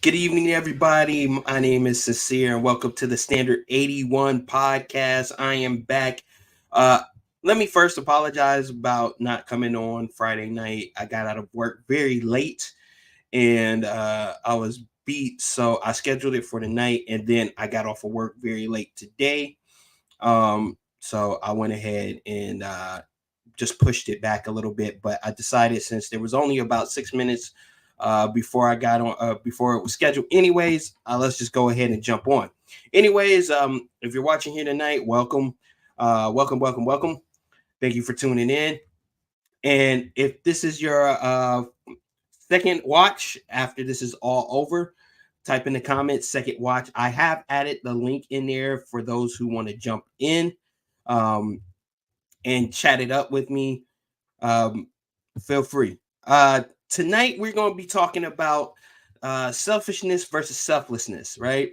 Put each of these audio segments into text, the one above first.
Good evening, everybody. My name is Sincere, and welcome to the Standard 81 podcast. I am back. Uh, Let me first apologize about not coming on Friday night. I got out of work very late, and I was beat, so I scheduled it for the night, and then I got off of work very late today. So I went ahead and just pushed it back a little bit. But I decided since there was only about 6 minutes before I got on, before it was scheduled, anyways, let's just go ahead and jump on. Anyways, if you're watching here tonight, welcome, welcome. Thank you for tuning in. And if this is your second watch after this is all over, type in the comments second watch. I have added the link in there for those who want to jump in um, and chat it up with me. Um, Feel free. Tonight we're going to be talking about selfishness versus selflessness, right?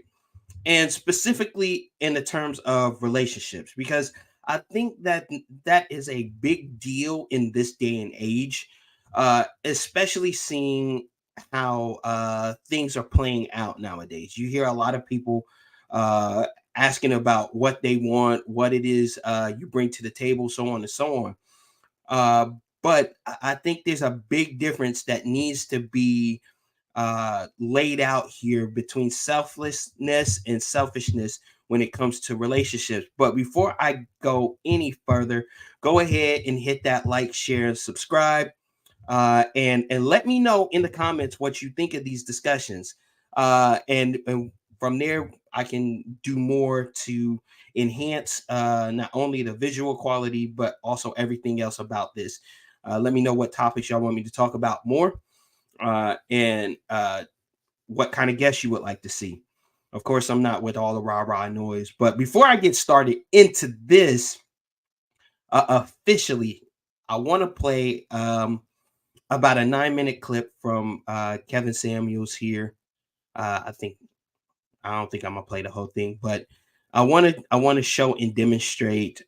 And specifically in the terms of relationships, because I think that that is a big deal in this day and age, especially seeing how things are playing out nowadays. You hear a lot of people uh, asking about what they want, what it is you bring to the table, so on and so on. Uh, but I think there's a big difference that needs to be laid out here between selflessness and selfishness when it comes to relationships. But before I go any further, go ahead and hit that like, share, and subscribe. And let me know in the comments what you think of these discussions. And from there, I can do more to enhance not only the visual quality, but also everything else about this. Let me know what topics y'all want me to talk about more and what kind of guests you would like to see. Of course, I'm not with all the rah rah noise. But before I get started into this officially, I want to play about a 9 minute clip from Kevin Samuels here. I think I don't think I'm gonna play the whole thing, but I want to show and demonstrate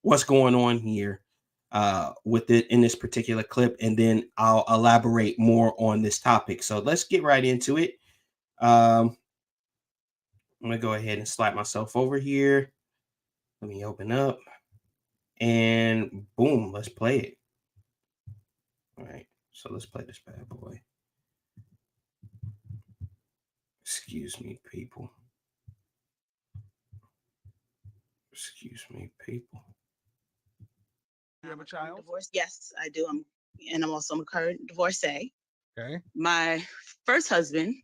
what's going on here with it in this particular clip, and then I'll elaborate more on this topic. So let's get right into it. Um, I'm gonna go ahead and slide myself over here. Let me open up and boom, let's play it. All right, so let's play this bad boy. Excuse me, people. Excuse me, people. You have a child? Divorced? Yes, I do. I'm also a current divorcee. Okay. My first husband,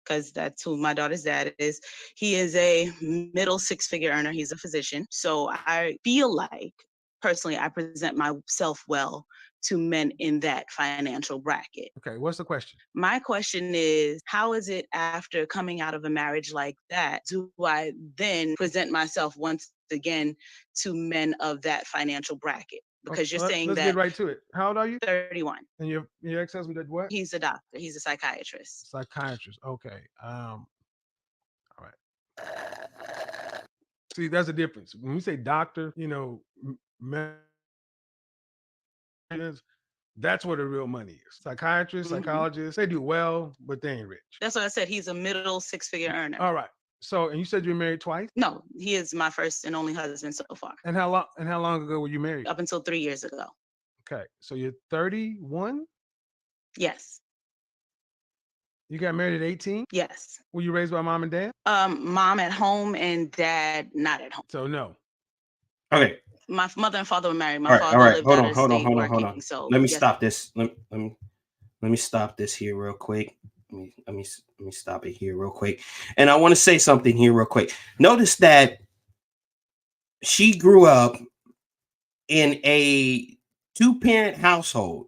because that's who my daughter's dad is, he is a middle six-figure earner. He's a physician. So I feel like personally I present myself well to men in that financial bracket. Okay. What's the question? My question is, how is it after coming out of a marriage like that, do I then present myself once again to men of that financial bracket? Because you're saying let's that get right to it. How old are you? 31. And your ex-husband did what? He's a doctor. He's a psychiatrist. Psychiatrist. Okay. All right. See, that's the difference. When we say doctor, that's where the real money is. Psychiatrists, psychologists, they do well, but they ain't rich. That's what I said. He's a middle six-figure earner. All right. So, and you said you were married twice? No, he is my first and only husband so far. And how long ago were you married? Up until 3 years ago. Okay. So you're 31? Yes. You got married at 18? Yes. Were you raised by mom and dad? Mom at home and dad not at home. So no. Okay. My mother and father were married. My All right. father All right. lived Hold out on. of Hold on. state Hold on. working. Hold on. So Let me yes. stop this. Let me stop this here real quick. Let me stop it here real quick. And I want to say something here real quick. Notice that she grew up in a two-parent household,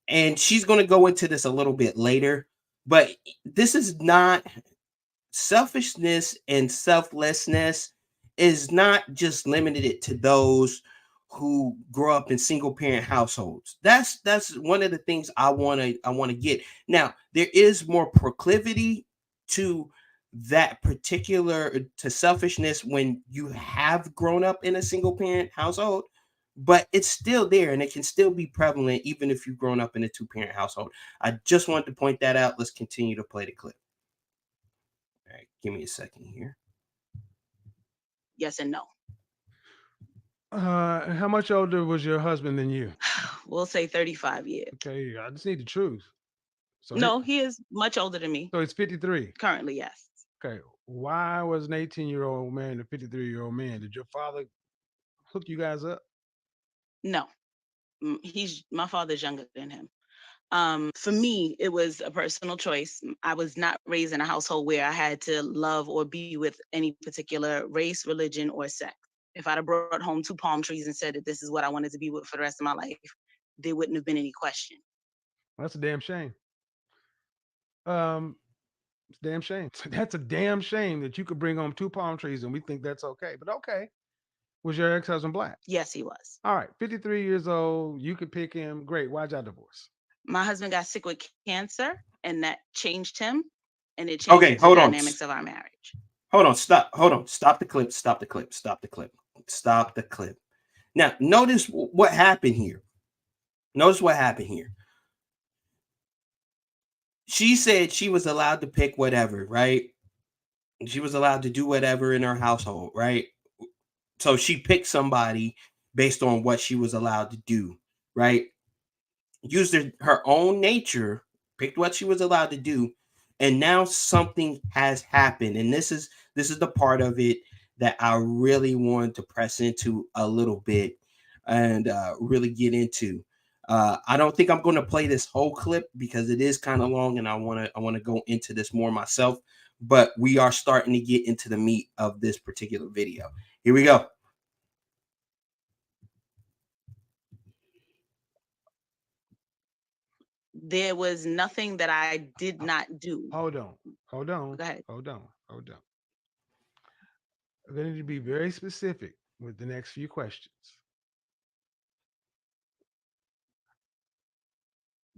and she's going to go into this a little bit later, but this is not selfishness and selflessness is not just limited to those who grow up in single parent households. That's one of the things I want to get. Now, there is more proclivity to that particular to selfishness when you have grown up in a single parent household, but it's still there and it can still be prevalent even if you've grown up in a two-parent household. I just wanted to point that out. Let's continue to play the clip. All right, give me a second here. Yes and no. How much older was your husband than you? We'll say 35 years. Okay, I just need the truth. So, No, he is much older than me. so it's 53. Currently, yes. Okay, why was an 18-year-old man a 53-year-old man? Did your father hook you guys up? No, he's my father's younger than him. For me, it was a personal choice. I was not raised in a household where I had to love or be with any particular race, religion, or sex. If I'd have brought home two palm trees and said that this is what I wanted to be with for the rest of my life, there wouldn't have been any question. That's a damn shame. Um, it's a damn shame. That's a damn shame that you could bring home two palm trees and we think that's okay. But okay, was your ex-husband black? Yes, he was. All right, 53 years old. You could pick him. Great. Why'd y'all divorce? My husband got sick with cancer, and that changed him, and it Okay, changed the hold on. dynamics of our marriage. Hold on, stop. Hold on. Stop the clip. Stop the clip. Stop the clip. Stop the clip. Now, notice what happened here. Notice what happened here. She said she was allowed to pick whatever, right? She was allowed to do whatever in her household, right? So she picked somebody based on what she was allowed to do, right? Used her own nature, picked what she was allowed to do, and now something has happened. And this is the part of it that I really wanted to press into a little bit and really get into. I don't think I'm going to play this whole clip because it is kind of long, and I want to go into this more myself. But we are starting to get into the meat of this particular video. Here we go. There was nothing that I did not do. Hold on. Hold on. Go ahead. Hold on. Hold on. I'm going to need to be very specific with the next few questions.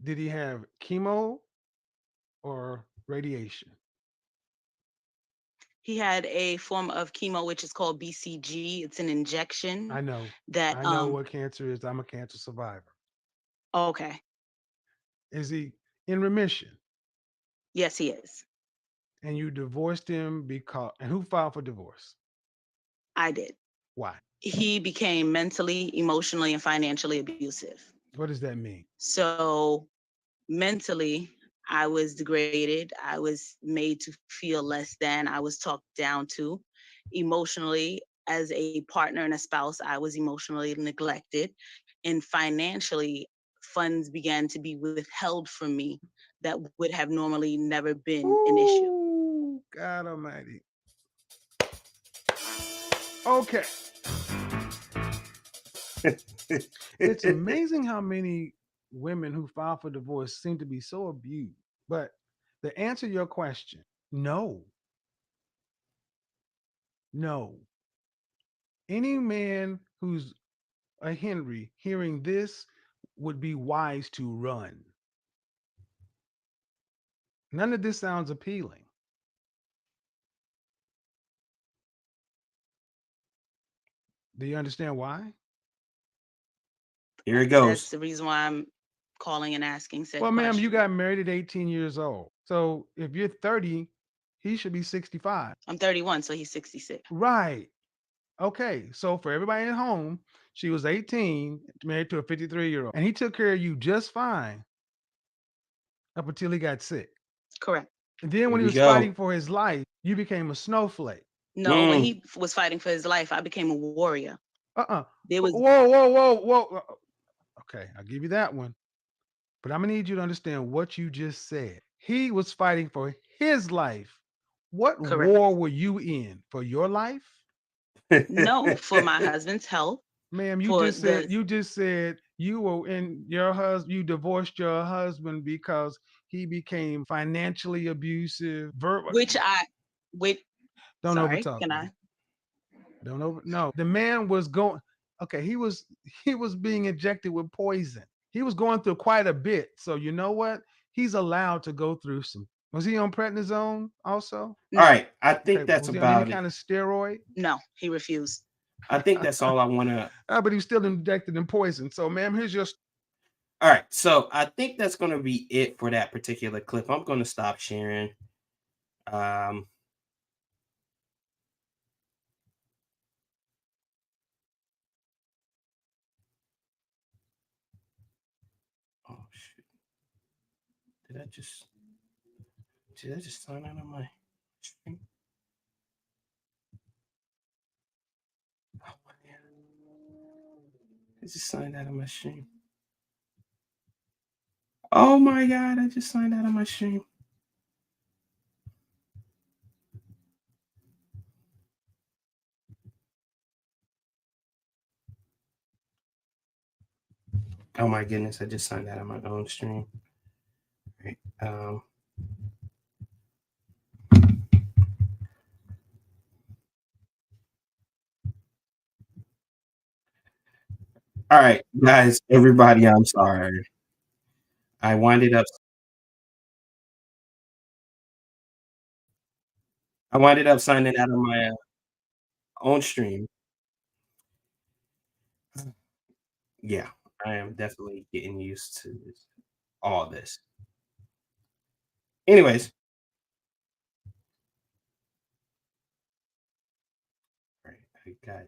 Did he have chemo or radiation? He had a form of chemo which is called BCG. It's an injection I know. that I know what cancer is. I'm a cancer survivor. okay. Is he in remission? Yes, he is. And you divorced him because, and who filed for divorce? I did. Why? He became mentally, emotionally, and financially abusive. What does that mean? So mentally, I was degraded. I was made to feel less than. I was talked down to. Emotionally, as a partner and a spouse, I was emotionally neglected. And financially, funds began to be withheld from me that would have normally never been an issue. Ooh, God Almighty. Okay. It's amazing how many women who file for divorce seem to be so abused. But to answer your question, no. No. Any man who's a Henry hearing this would be wise to run. None of this sounds appealing. Do you understand why? Here it That's goes. the reason why I'm calling and asking said Well, ma'am, you question. got married at 18 years old. So if you're 30, he should be 65. I'm 31, so he's 66. Right. Okay. So for everybody at home, she was 18, married to a 53-year-old, and he took care of you just fine up until he got sick. Correct. And then Here when he we was go. fighting for his life, you became a snowflake. No, when he was fighting for his life, I became a warrior. There was Whoa, whoa, whoa, whoa. Okay, I'll give you that one. But I'm gonna need you to understand what you just said. He was fighting for his life. What correct. war were you in? For your life? No, for my husband's health. Ma'am, you For just said the you were in your husband, you divorced your husband because he became financially abusive. which I wait. Don't Sorry, overtalk can me. I? Don't over no. The man was going okay, he was being injected with poison. He was going through quite a bit. So you know what? He's allowed to go through some. Was he on prednisone also? All No, right, I Okay, think that's was he on any about it. kind of steroid? no, he refused. I think that's all I want to. But he was still injected in poison. So, ma'am, here's your. All right, so I think that's going to be it for that particular clip. I'm going to stop sharing. Um, oh shoot! Did I just sign out of my stream? Oh man, I just signed out of my stream. Oh my god, I just signed out of my stream. Oh my goodness, I just signed out of my own stream. Right. All right, guys, everybody, I'm sorry. I winded up. I winded up signing out of my own stream. Yeah, I am definitely getting used to all this. Anyways, right, I got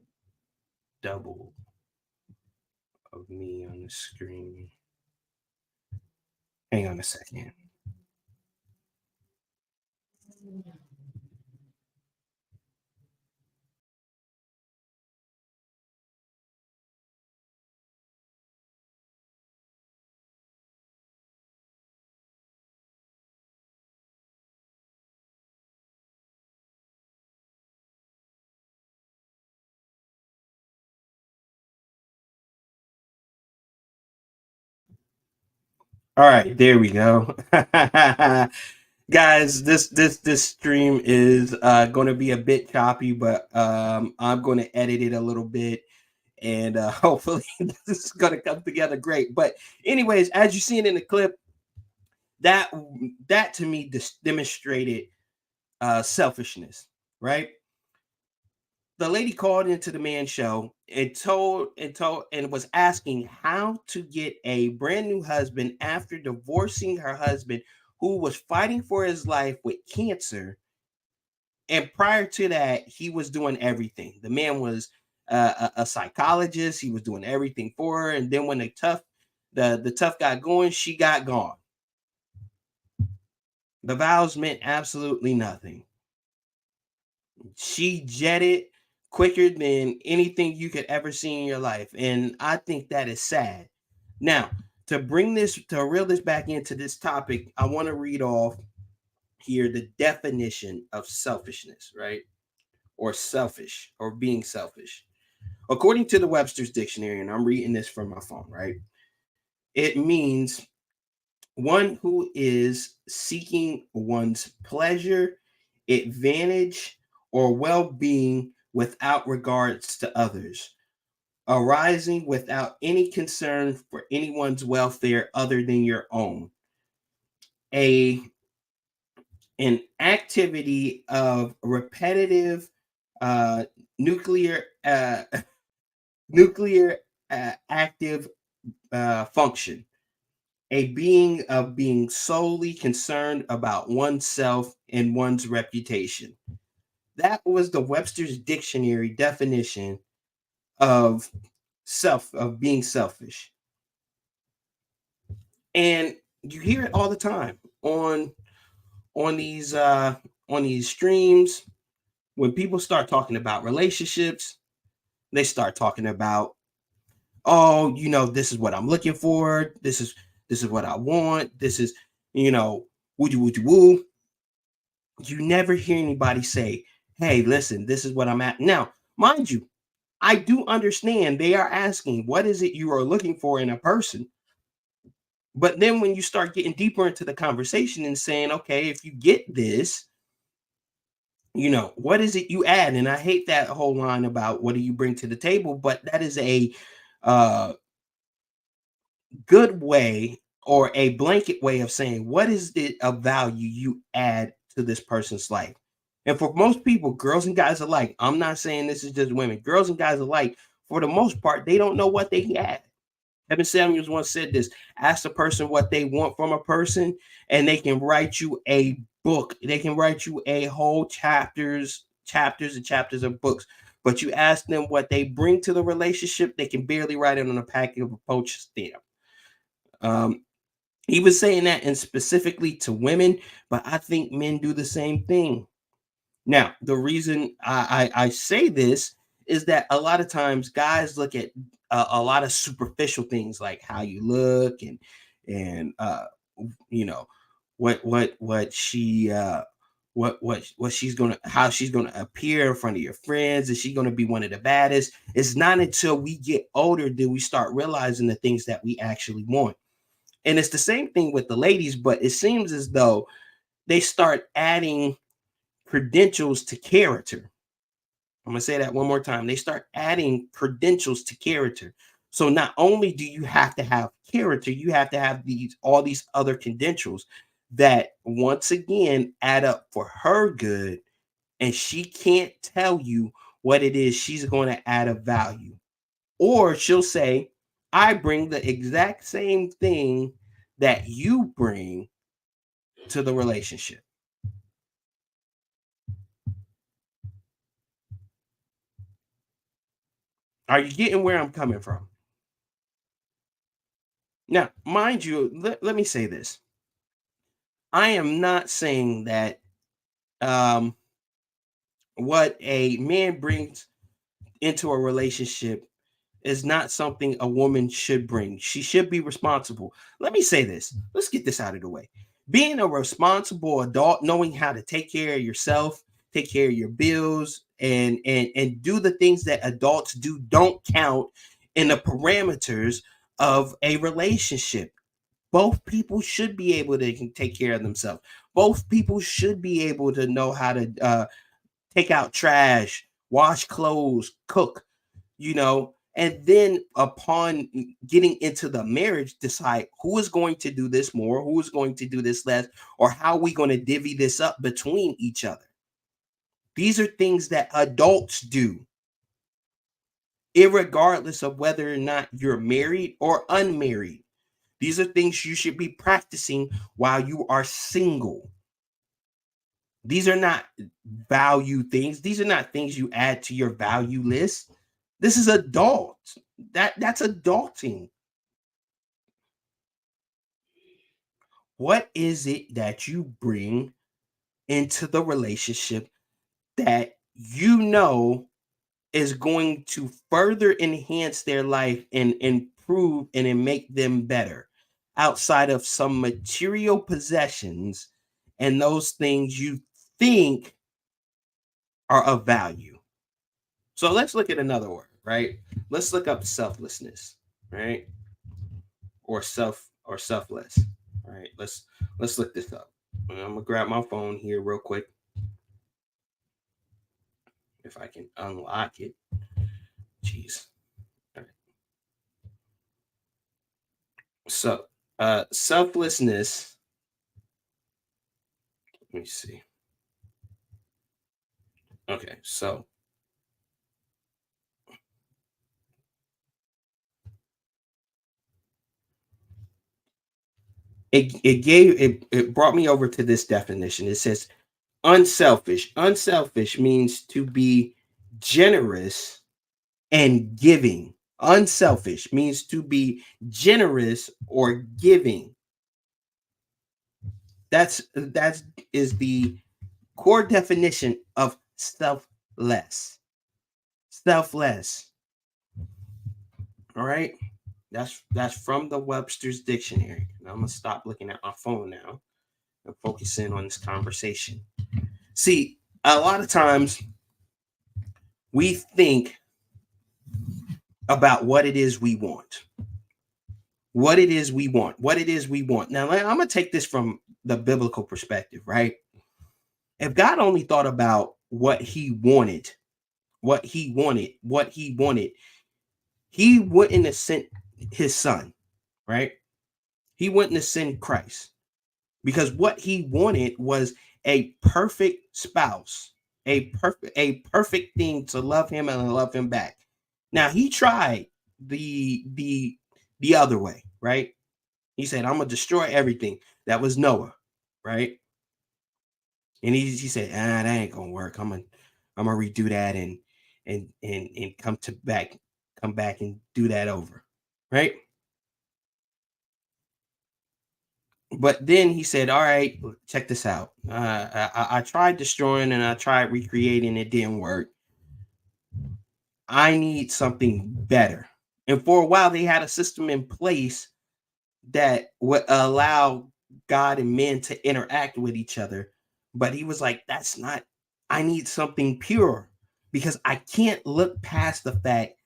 double of me on the screen. Hang on a second. All right, there we go. Guys, this stream is going to be a bit choppy, but I'm going to edit it a little bit, and hopefully this is going to come together great. But anyways, as you seen in the clip, that that to me demonstrated selfishness, right? The lady called into the man show and told and was asking how to get a brand new husband after divorcing her husband who was fighting for his life with cancer. And prior to that, he was doing everything. The man was a psychologist. He was doing everything for her. And then when the tough got going, she got gone. The vows meant absolutely nothing. She jetted quicker than anything you could ever see in your life. And I think that is sad. Now, to reel this back into this topic, I want to read off here the definition of selfishness, right? Or selfish or being selfish. According to the Webster's dictionary, and I'm reading this from my phone, right? It means one who is seeking one's pleasure, advantage, or well being without regards to others, arising without any concern for anyone's welfare other than your own. A an activity of repetitive uh, nuclear nuclear active function, a being of being solely concerned about oneself and one's reputation. That was the Webster's dictionary definition of of being selfish. And you hear it all the time on these on these streams when people start talking about relationships, they start talking about, oh, this is what I'm looking for. This is what I want. This is, woody woo. You never hear anybody say, hey, listen, this is what I'm at. Now, mind you, I do understand they are asking, what is it you are looking for in a person? But then when you start getting deeper into the conversation and saying, okay, if you get this, what is it you add? And I hate that whole line about what do you bring to the table, but that is a uh, good way or a blanket way of saying what is it of value you add to this person's life. And for most people, girls and guys alike, I'm not saying this is just women, girls and guys alike, for the most part, they don't know what they get. Evan Samuels once said this: ask the person what they want from a person, and they can write you a book. They can write you a whole chapters and chapters of books. But you ask them what they bring to the relationship, they can barely write it on a packet of a postage stamp. Um, he was saying that and specifically to women, but I think men do the same thing. Now, the reason I say this is that a lot of times guys look at a lot of superficial things like how you look and you know what she what she's gonna how she's gonna appear in front of your friends. Is she gonna be one of the baddest? It's not until we get older that we start realizing the things that we actually want. And it's the same thing with the ladies, but it seems as though they start adding credentials to character. I'm going to say that one more time. They start adding credentials to character. So not only do you have to have character, you have to have these other credentials that once again add up for her good, and she can't tell you what it is she's going to add of value. Or she'll say, I bring the exact same thing that you bring to the relationship. Are you getting where I'm coming from? Now, mind you, let me say this. I am not saying that um, what a man brings into a relationship is not something a woman should bring. She should be responsible. Let me say this. Let's get this out of the way. Being a responsible adult, knowing how to take care of yourself, take care of your bills, and do the things that adults do don't count in the parameters of a relationship. Both people should be able to take care of themselves. Both people should be able to know how to take out trash, wash clothes, cook, and then upon getting into the marriage, decide who is going to do this more, who is going to do this less, or how are we going to divvy this up between each other. These are things that adults do, irregardless of whether or not you're married or unmarried. These are things you should be practicing while you are single. These are not value things. These are not things you add to your value list. This is adult. That's adulting. What is it that you bring into the relationship that you know is going to further enhance their life and improve and make them better outside of some material possessions and those things you think are of value? So let's look at another word, right? Let's look up selflessness, right? Or selfless. All right, let's look this up. I'm gonna grab my phone here real quick if I can unlock it. Jeez. All right. So selflessness. Let me see. Okay, so it brought me over to this definition. It says unselfish. Unselfish means to be generous and giving. Unselfish means to be generous or giving. That is the core definition of selfless. Selfless. All right. That's from the Webster's dictionary. Now I'm gonna stop looking at my phone now and focus in on this conversation. See, a lot of times we think about what it is we want. What it is we want. What it is we want. Now I'm gonna take this from the biblical perspective, right? If God only thought about what he wanted, he wouldn't have sent his son, right? He wouldn't have sent Christ because what he wanted was a perfect spouse. a perfect thing to love him and love him back. Now he tried the other way, right? He said, "I'm gonna destroy everything." That was Noah, right? And he said, "Ah, that ain't gonna work. I'm gonna redo that and come back and do that over, right?" But then he said, "All right, check this out. I tried destroying and I tried recreating. It didn't work. I need something better." And for a while, they had a system in place that would allow God and men to interact with each other. But he was like, "That's not, I need something pure because I can't look past the fact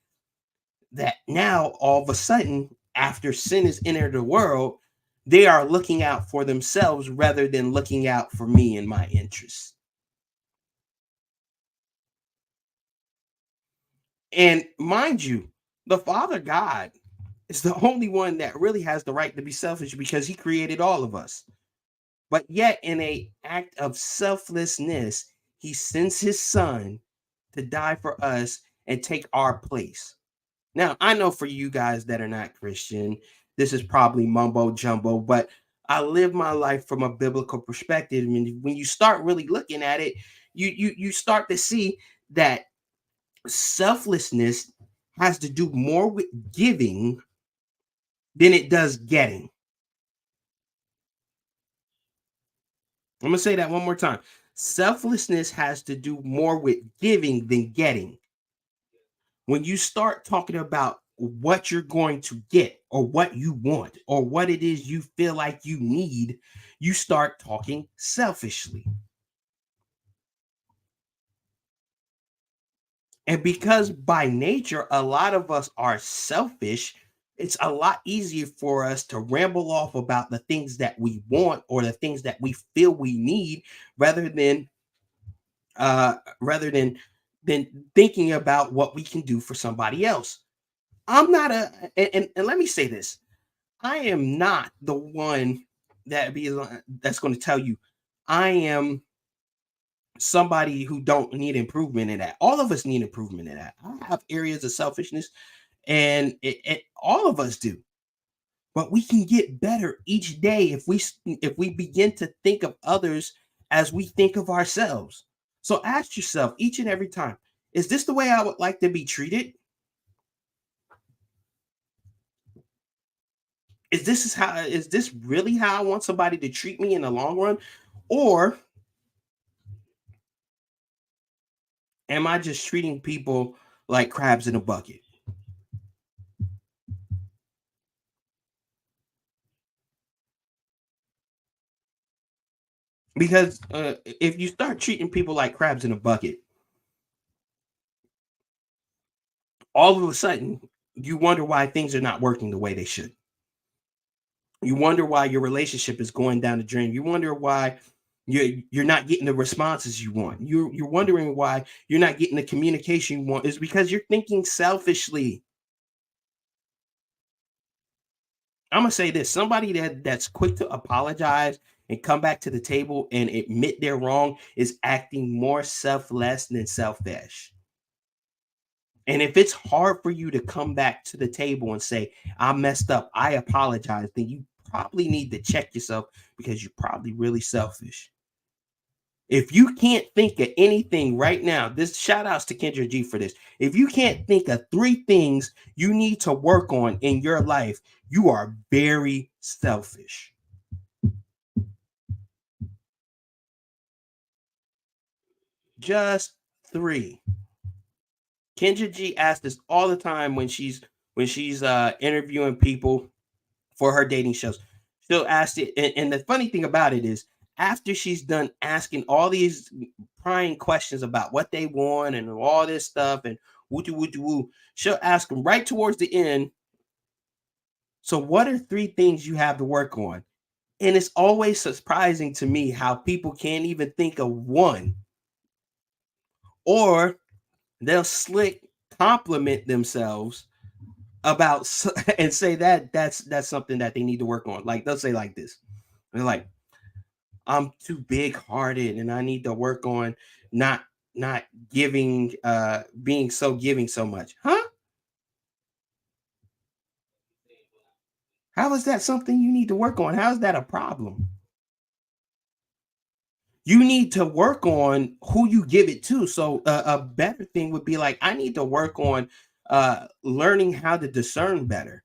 that now all of a sudden, after sin has entered the world, they are looking out for themselves rather than looking out for me and my interests." And mind you, the Father God is the only one that really has the right to be selfish because he created all of us. But yet, in a act of selflessness, he sends his son to die for us and take our place. Now, I know for you guys that are not Christian, this is probably mumbo jumbo, but I live my life from a biblical perspective. And when you start really looking at it, you start to see that selflessness has to do more with giving than it does getting. I'm gonna say that one more time. Selflessness has to do more with giving than getting. When you start talking about what you're going to get or what you want or what it is you feel like you need, you start talking selfishly. And because by nature, a lot of us are selfish, it's a lot easier for us to ramble off about the things that we want or the things that we feel we need rather than rather than thinking about what we can do for somebody else. I'm not a and let me say this. I am not the one that's going to tell you I am somebody who don't need improvement in that. All of us need improvement in that. I have areas of selfishness, and all of us do. But we can get better each day if we begin to think of others as we think of ourselves. So ask yourself each and every time: is this the way I would like to be treated? Is this really how I want somebody to treat me in the long run? Or am I just treating people like crabs in a bucket? Because if you start treating people like crabs in a bucket, all of a sudden you wonder why things are not working the way they should. You wonder why your relationship is going down the drain. You wonder why you're not getting the responses you want. You're wondering why you're not getting the communication you want. Is because you're thinking selfishly. I'm gonna say this: somebody that's quick to apologize and come back to the table and admit they're wrong is acting more selfless than selfish. And if it's hard for you to come back to the table and say, "I messed up, I apologize," then you probably need to check yourself because you're probably really selfish. If you can't think of anything right now, this shout outs to Kendra G for this. If you can't think of three things you need to work on in your life, you are very selfish. Just three. Kendra G asks this all the time when she's interviewing people for her dating shows. She'll ask it, and the funny thing about it is, after she's done asking all these prying questions about what they want and all this stuff and woo woo woo, she'll ask them right towards the end. So, what are three things you have to work on? And it's always surprising to me how people can't even think of one, or they'll slick compliment themselves about and say that that's something that they need to work on. Like they'll say like this. They're like, "I'm too big hearted and I need to work on not not giving, being so giving so much, huh? How is that something you need to work on? How is that a problem? You need to work on who you give it to. So a better thing would be like, I need to work on learning how to discern better,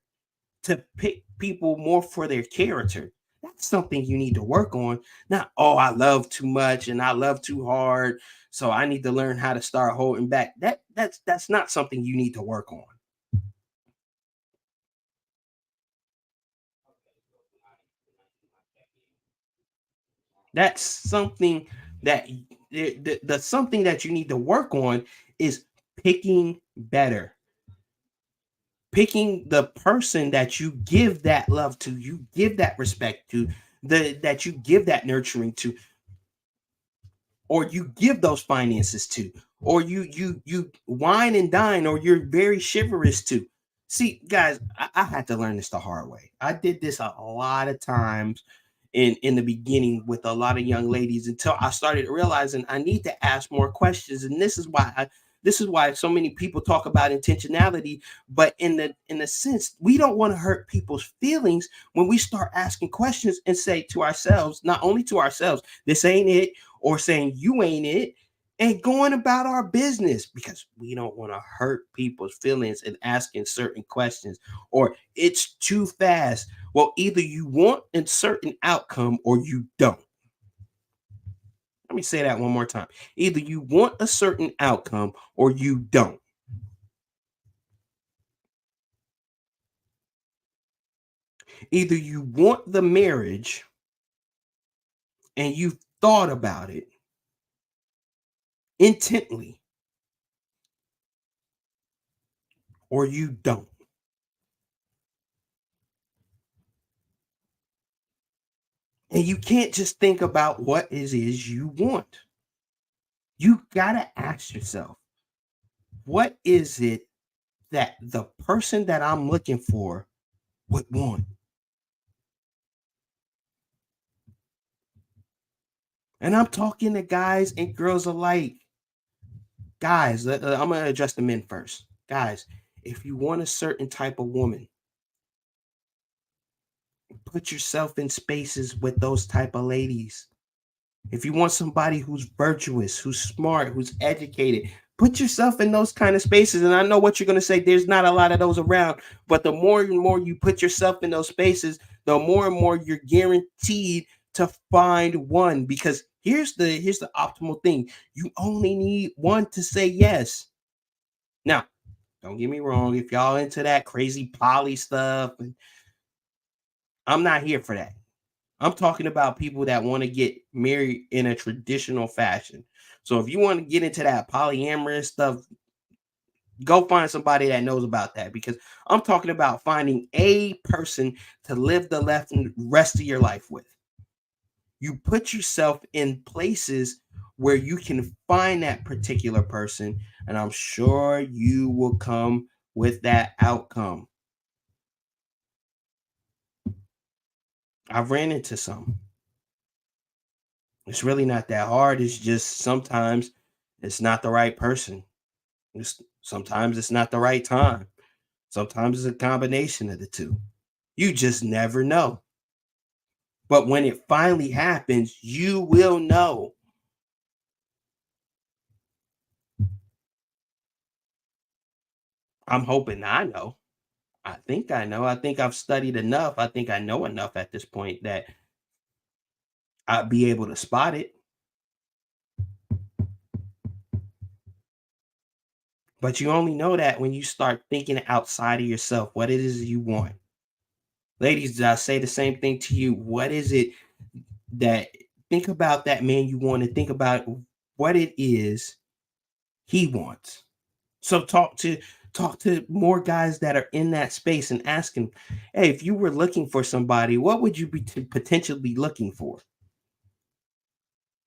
to pick people more for their character. That's something you need to work on. Not, oh, I love too much and I love too hard, so I need to learn how to start holding back. That's not something you need to work on. That's something that the something that you need to work on is picking better. Picking the person that you give that love to, you give that respect to, the that you give that nurturing to, or you give those finances to, or you wine and dine, or you're very chivalrous to. See, guys, I had to learn this the hard way. I did this a lot of times in the beginning with a lot of young ladies, until I started realizing I need to ask more questions. And this is why so many people talk about intentionality, but in the sense, we don't want to hurt people's feelings when we start asking questions and say to ourselves, not only to ourselves, this ain't it, or saying you ain't it, and going about our business, because we don't want to hurt people's feelings and asking certain questions, or it's too fast. Well, either you want a certain outcome or you don't. Let me say that one more time. Either you want a certain outcome or you don't. Either you want the marriage and you've thought about it intently, or you don't. And you can't just think about what it is you want. You got to ask yourself, what is it that the person that I'm looking for would want? And I'm talking to guys and girls alike. Guys, I'm going to address the men first. Guys, if you want a certain type of woman, put yourself in spaces with those type of ladies. If you want somebody who's virtuous, who's smart, who's educated, put yourself in those kind of spaces. And I know what you're going to say, there's not a lot of those around, but the more and more you put yourself in those spaces, the more and more you're guaranteed to find one. Because here's the optimal thing. You only need one to say yes. Now, don't get me wrong, if y'all into that crazy poly stuff, I'm not here for that. I'm talking about people that want to get married in a traditional fashion. So if you want to get into that polyamorous stuff, go find somebody that knows about that, because I'm talking about finding a person to live the rest of your life with. You put yourself in places where you can find that particular person, and I'm sure you will come with that outcome. I've ran into some. It's really not that hard. It's just sometimes it's not the right person. Sometimes it's not the right time. Sometimes it's a combination of the two. You just never know. But when it finally happens, you will know. I'm hoping I know. I think I know. I think I've studied enough. I think I know enough at this point that I'll be able to spot it. But you only know that when you start thinking outside of yourself, what it is you want. Ladies, I say the same thing to you. What is it that, think about that man you want, to think about what it is he wants. So talk to more guys that are in that space and ask him, hey, if you were looking for somebody, what would you be potentially looking for?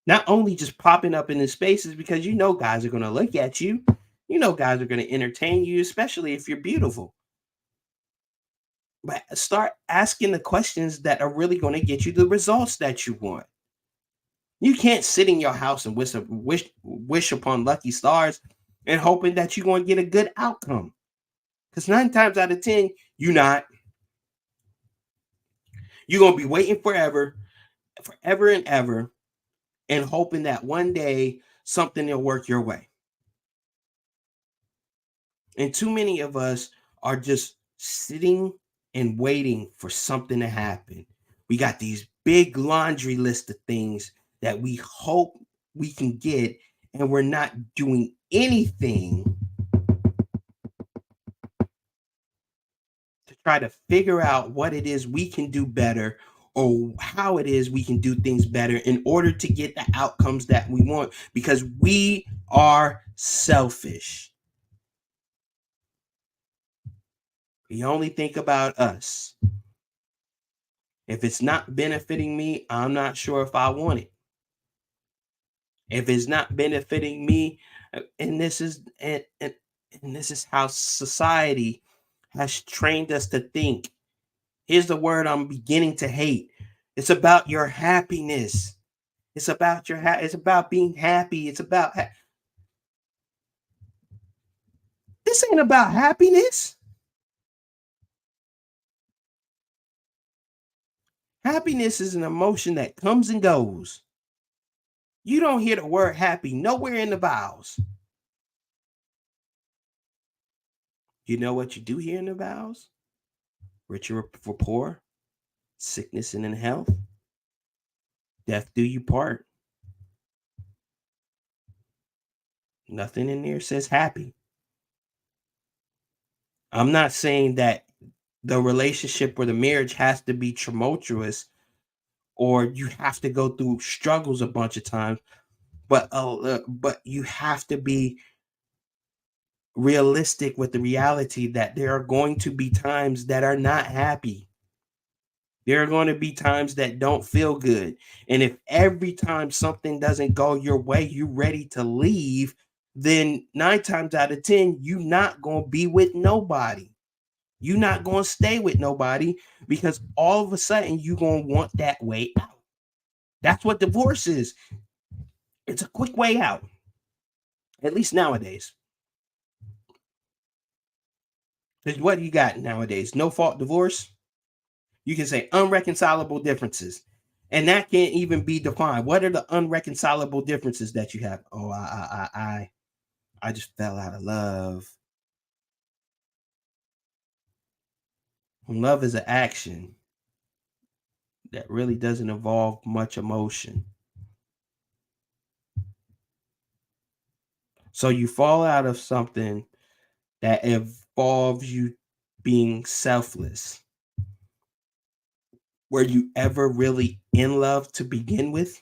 Not only just popping up in the spaces, because you know guys are going to look at you. You know guys are going to entertain you, especially if you're beautiful. But start asking the questions that are really going to get you the results that you want. You can't sit in your house and wish upon lucky stars and hoping that you're going to get a good outcome. Because 9 times out of 10, you're not. You're going to be waiting forever, forever and ever, and hoping that one day something will work your way. And too many of us are just sitting and waiting for something to happen. We got these big laundry list of things that we hope we can get, and we're not doing anything to try to figure out what it is we can do better or how it is we can do things better in order to get the outcomes that we want, because we are selfish. We only think about us. If it's not benefiting me, I'm not sure if I want it. If it's not benefiting me, and this is how society has trained us to think. Here's the word I'm beginning to hate. It's about your happiness. It's about it's about being happy. It's about this ain't about happiness. Happiness is an emotion that comes and goes. You don't hear the word happy nowhere in the Bibles. You know what you do hear in the Bibles? Rich or poor, sickness and in health, death do you part. Nothing in there says happy. I'm not saying that the relationship or the marriage has to be tumultuous or you have to go through struggles a bunch of times, but you have to be realistic with the reality that there are going to be times that are not happy. There are going to be times that don't feel good. And if every time something doesn't go your way, you're ready to leave, then 9 times out of 10, you're not going to be with nobody. You're not going to stay with nobody because all of a sudden you're going to want that way out. That's what divorce is. It's a quick way out, at least nowadays. Because what you got nowadays? No fault divorce. You can say unreconcilable differences. And that can't even be defined. What are the unreconcilable differences that you have? Oh, I just fell out of love. Love is an action that really doesn't involve much emotion. So you fall out of something that involves you being selfless. Were you ever really in love to begin with?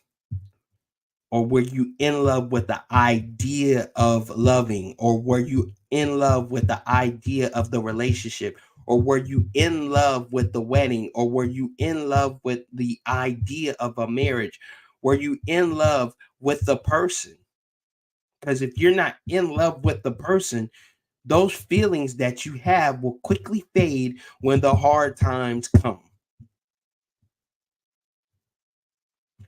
Or were you in love with the idea of loving? Or were you in love with the idea of the relationship? Or were you in love with the wedding? Or were you in love with the idea of a marriage? Were you in love with the person? Because if you're not in love with the person, those feelings that you have will quickly fade when the hard times come.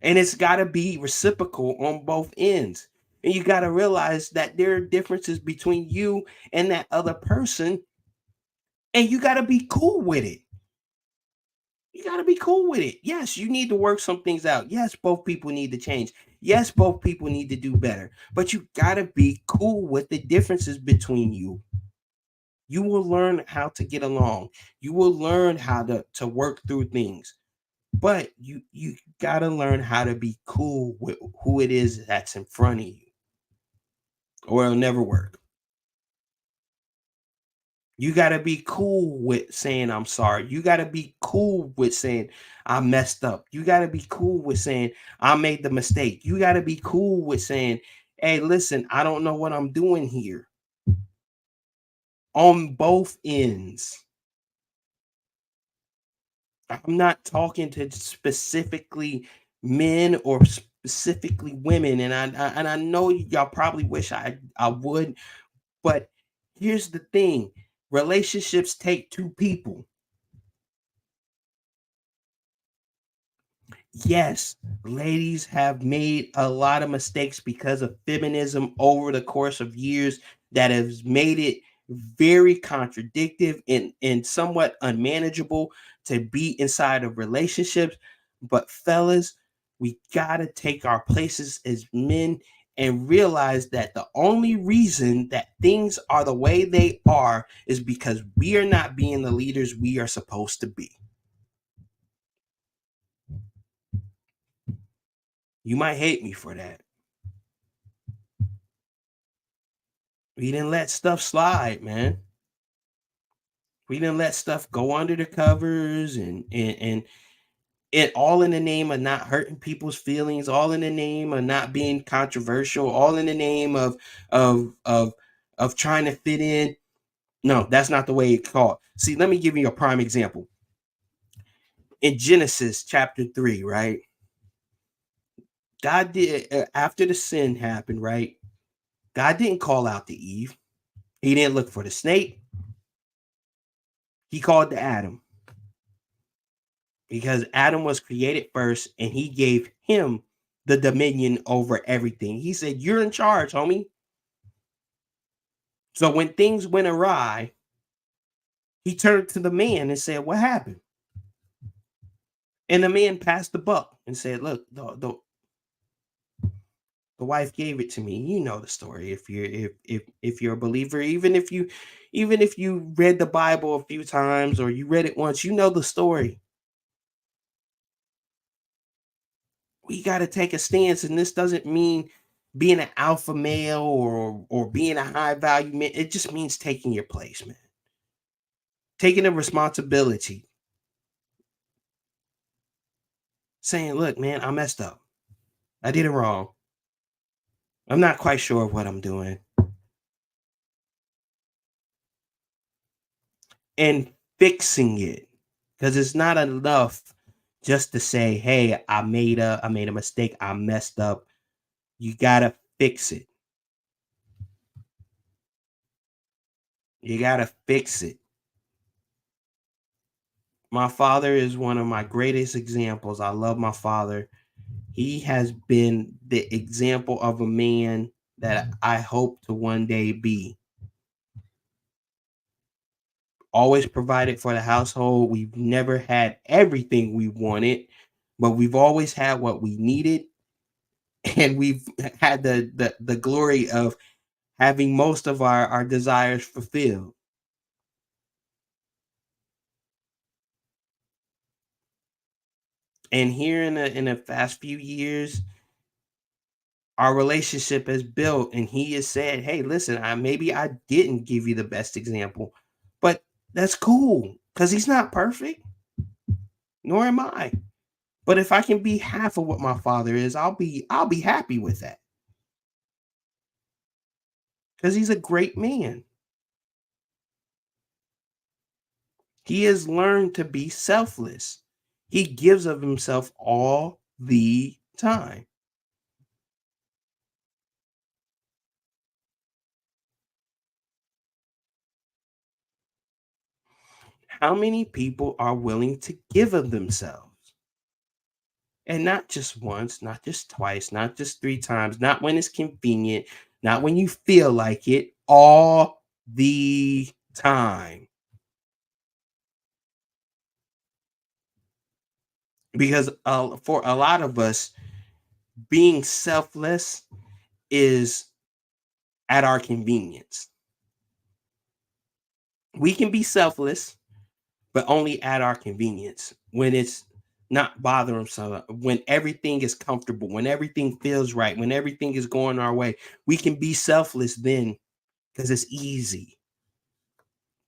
And it's got to be reciprocal on both ends. And you got to realize that there are differences between you and that other person. And you got to be cool with it. You got to be cool with it. Yes, you need to work some things out. Yes, both people need to change. Yes, both people need to do better. But you got to be cool with the differences between you. You will learn how to get along. You will learn how to work through things. But you got to learn how to be cool with who it is that's in front of you, or it'll never work. You got to be cool with saying I'm sorry. You got to be cool with saying I messed up. You got to be cool with saying I made the mistake. You got to be cool with saying, hey, listen, I don't know what I'm doing here, on both ends. I'm not talking to specifically men or specifically women, and I know y'all probably wish I would, but here's the thing: relationships take two people. Yes, ladies have made a lot of mistakes because of feminism over the course of years that has made it very contradictive and somewhat unmanageable to be inside of relationships. But fellas, we gotta take our places as men and realize that the only reason that things are the way they are is because we are not being the leaders we are supposed to be. You might hate me for that. We didn't let stuff slide, man. We didn't let stuff go under the covers and it all in the name of not hurting people's feelings, all in the name of not being controversial, all in the name of of of trying to fit in. No, that's not the way it's called. See, let me give you a prime example. In Genesis chapter 3, right? God did after the sin happened, right? God didn't call out to Eve. He didn't look for the snake. He called to Adam because Adam was created first and he gave him the dominion over everything. He said, "You're in charge, homie." So when things went awry, he turned to the man and said, "What happened?" And the man passed the buck and said, "Look, the wife gave it to me. You know the story. If you're a believer, even if you read the Bible a few times or you read it once, you know the story. We got to take a stance, and this doesn't mean being an alpha male or being a high value man. It just means taking your place, man. Taking a responsibility, saying, "Look, man, I messed up. I did it wrong. I'm not quite sure of what I'm doing," and fixing it, because it's not enough just to say, "Hey, I made a mistake. I messed up." You gotta fix it. You gotta fix it. My father is one of my greatest examples. I love my father. He has been the example of a man that I hope to one day be. Always provided for the household. We've never had everything we wanted, but we've always had what we needed. And we've had the glory of having most of our desires fulfilled. And here in the past few years, our relationship has built and he has said, "Hey, listen, maybe I didn't give you the best example, but that's cool because he's not perfect, nor am I. But if I can be half of what my father is, I'll be happy with that because he's a great man. He has learned to be selfless. He gives of himself all the time. How many people are willing to give of themselves? And not just once, not just twice, not just three times, not when it's convenient, not when you feel like it, all the time. Because for a lot of us, being selfless is at our convenience. We can be selfless, but only at our convenience when it's not bothering someone, when everything is comfortable, when everything feels right, when everything is going our way. We can be selfless then because it's easy.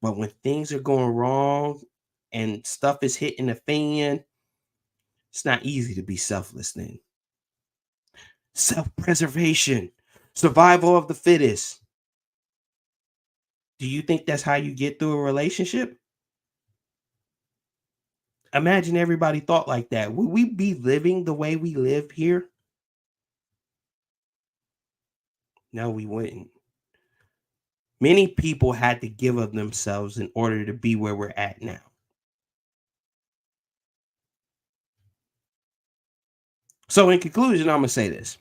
But when things are going wrong and stuff is hitting the fan, it's not easy to be selfless then. Self preservation, survival of the fittest. Do you think that's how you get through a relationship? Imagine everybody thought like that. Would we be living the way we live here? No, we wouldn't. Many people had to give of themselves in order to be where we're at now. So in conclusion, I'm gonna say this: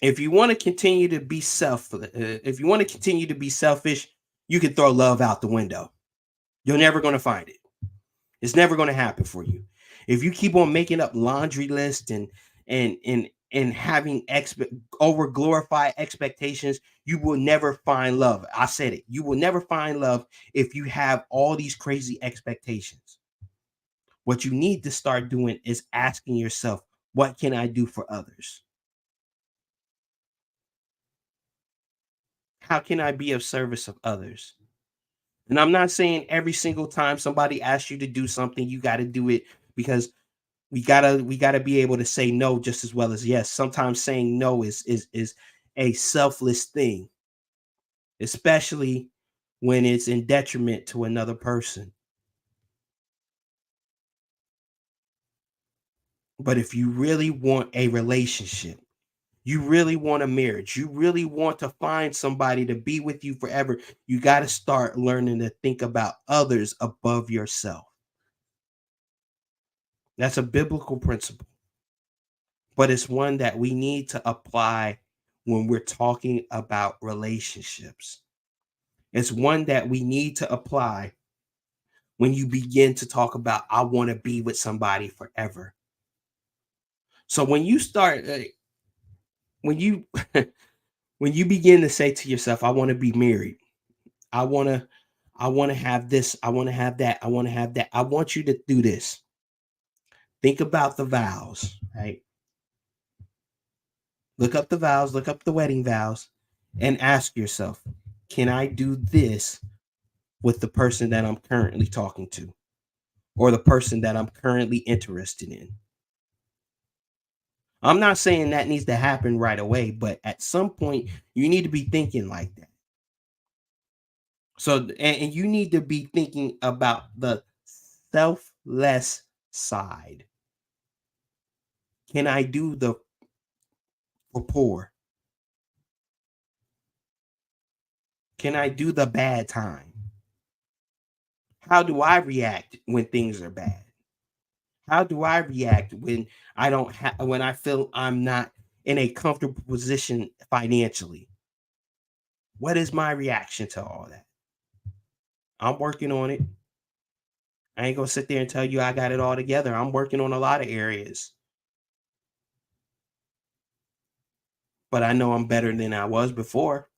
if you want to continue to be if you want to continue to be selfish, you can throw love out the window. You're never gonna find it. It's never gonna happen for you. If you keep on making up laundry lists and having over glorified expectations, you will never find love. I said it. You will never find love if you have all these crazy expectations. What you need to start doing is asking yourself, what can I do for others? How can I be of service of others? And I'm not saying every single time somebody asks you to do something, you got to do it, because we gotta be able to say no just as well as yes. Sometimes saying no is a selfless thing, especially when it's in detriment to another person. But if you really want a relationship, you really want a marriage, you really want to find somebody to be with you forever, you got to start learning to think about others above yourself. That's a biblical principle, but it's one that we need to apply when we're talking about relationships. It's one that we need to apply when you begin to talk about, I want to be with somebody forever. So when you start, when you, when you begin to say to yourself, I want to be married, I want to, I want to have this, I want to have that, I want to have that. I want you to do this. Think about the vows, right? Look up the vows, look up the wedding vows, and ask yourself, can I do this with the person that I'm currently talking to, or the person that I'm currently interested in? I'm not saying that needs to happen right away, but at some point, you need to be thinking like that. So, and you need to be thinking about the selfless side. Can I do the rapport? Can I do the bad time? How do I react when things are bad? How do I react when I don't have when I feel I'm not in a comfortable position financially? What is my reaction to all that? I'm working on it. I ain't gonna sit there and tell you I got it all together. I'm working on a lot of areas, but I know I'm better than I was before.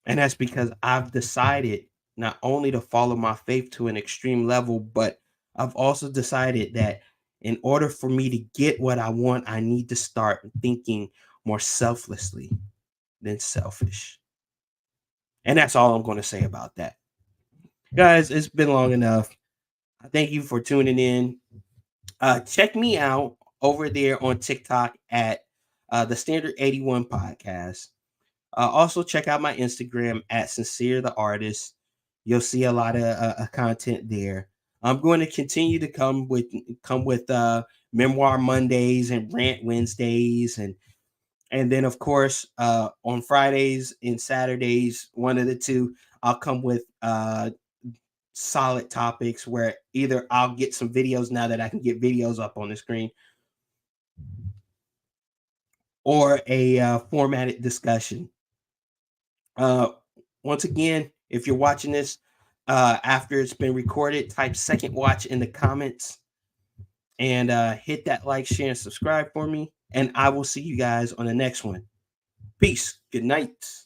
And that's because I've decided not only to follow my faith to an extreme level, but I've also decided that in order for me to get what I want, I need to start thinking more selflessly than selfish. And that's all I'm going to say about that. Guys, it's been long enough. I thank you for tuning in. Check me out over there on TikTok at the Standard 81 Podcast. Also, check out my Instagram at Sincere the Artist. You'll see a lot of content there. I'm going to continue to come with Memoir Mondays and Rant Wednesdays, and then of course on Fridays and Saturdays, one of the two, I'll come with solid topics where either I'll get some videos now that I can get videos up on the screen, or a formatted discussion. Uh, Once again, if you're watching this after it's been recorded, type second watch in the comments, and hit that like, share, and subscribe for me. And I will see you guys on the next one. Peace. Good night.